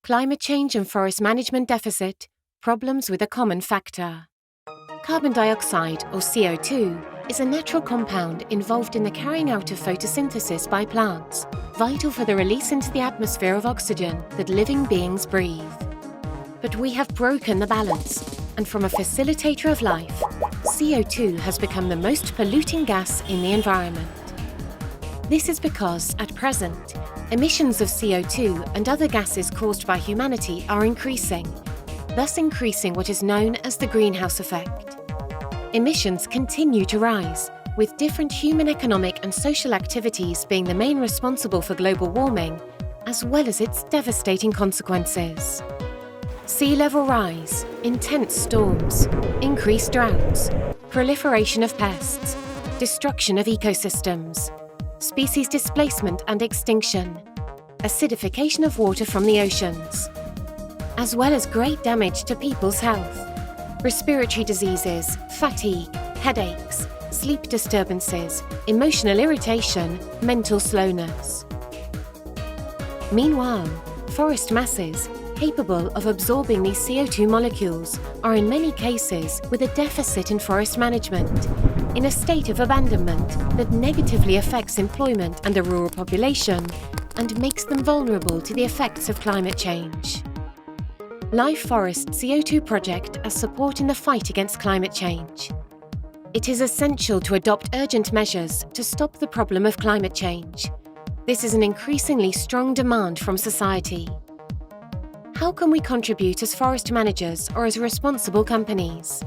Climate change and forest management deficit, problems with a common factor. Carbon dioxide, or CO2, is a natural compound involved in the carrying out of photosynthesis by plants, vital for the release into the atmosphere of oxygen that living beings breathe. But we have broken the balance, and from a facilitator of life, CO2 has become the most polluting gas in the environment. This is because, at present, emissions of CO2 and other gases caused by humanity are increasing, thus increasing what is known as the greenhouse effect. Emissions continue to rise, with different human economic and social activities being the main responsible for global warming, as well as its devastating consequences. Sea level rise, intense storms, increased droughts, proliferation of pests, destruction of ecosystems, species displacement and extinction, acidification of water from the oceans, as well as great damage to people's health, respiratory diseases, fatigue, headaches, sleep disturbances, emotional irritation, mental slowness. Meanwhile, forest masses, capable of absorbing these CO2 molecules, are in many cases with a deficit in forest management, in a state of abandonment that negatively affects employment and the rural population and makes them vulnerable to the effects of climate change. LIFE FOREST CO2 project as support in the fight against climate change. It is essential to adopt urgent measures to stop the problem of climate change. This is an increasingly strong demand from society. How can we contribute as forest managers or as responsible companies?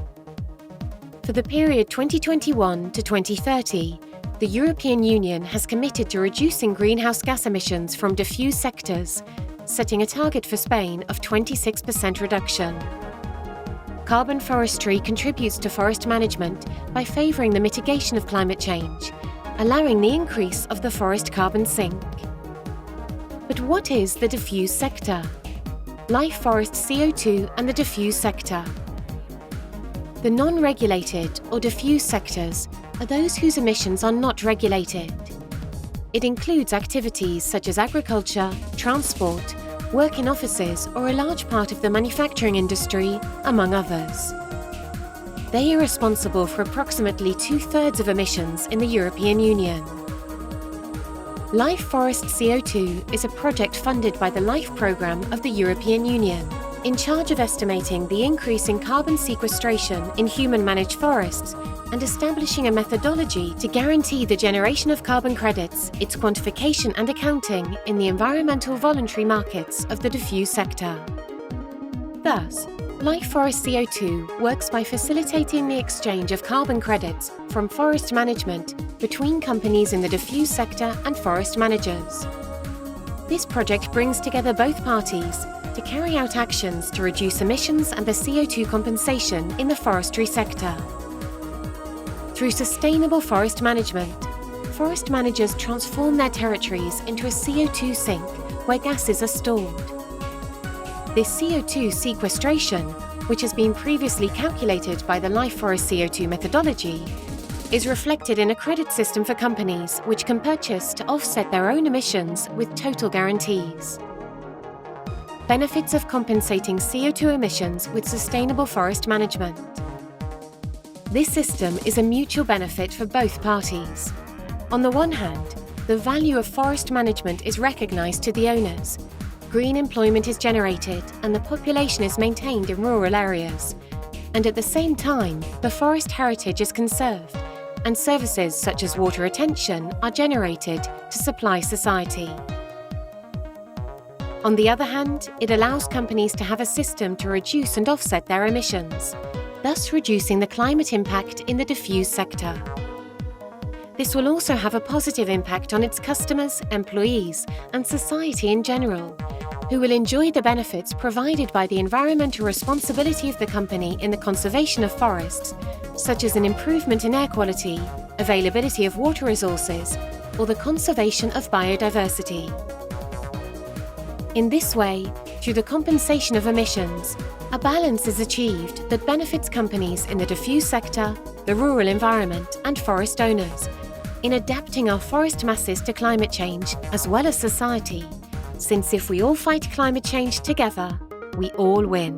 For the period 2021 to 2030, the European Union has committed to reducing greenhouse gas emissions from diffuse sectors, setting a target for Spain of 26% reduction. Carbon forestry contributes to forest management by favouring the mitigation of climate change, allowing the increase of the forest carbon sink. But what is the diffuse sector? LIFE FOREST CO2 and the diffuse sector. The non-regulated or diffuse sectors are those whose emissions are not regulated. It includes activities such as agriculture, transport, work in offices, or a large part of the manufacturing industry, among others. They are responsible for approximately 2/3 of emissions in the European Union. LIFE FOREST CO2 is a project funded by the LIFE programme of the European Union, in charge of estimating the increase in carbon sequestration in human-managed forests and establishing a methodology to guarantee the generation of carbon credits, its quantification and accounting in the environmental voluntary markets of the diffuse sector. Thus, LIFE FOREST CO2 works by facilitating the exchange of carbon credits from forest management between companies in the diffuse sector and forest managers. This project brings together both parties to carry out actions to reduce emissions and the CO2 compensation in the forestry sector. Through sustainable forest management, forest managers transform their territories into a CO2 sink where gases are stored. This CO2 sequestration, which has been previously calculated by the LIFE FOREST CO2 methodology, is reflected in a credit system for companies which can purchase to offset their own emissions with total guarantees. Benefits of compensating CO2 emissions with sustainable forest management. This system is a mutual benefit for both parties. On the one hand, the value of forest management is recognised to the owners. Green employment is generated and the population is maintained in rural areas. And at the same time, the forest heritage is conserved and services such as water retention are generated to supply society. On the other hand, it allows companies to have a system to reduce and offset their emissions, thus reducing the climate impact in the diffuse sector. This will also have a positive impact on its customers, employees, and society in general, who will enjoy the benefits provided by the environmental responsibility of the company in the conservation of forests, such as an improvement in air quality, availability of water resources, or the conservation of biodiversity. In this way, through the compensation of emissions, a balance is achieved that benefits companies in the diffuse sector, the rural environment, and forest owners, in adapting our forest masses to climate change as well as society, since if we all fight climate change together, we all win.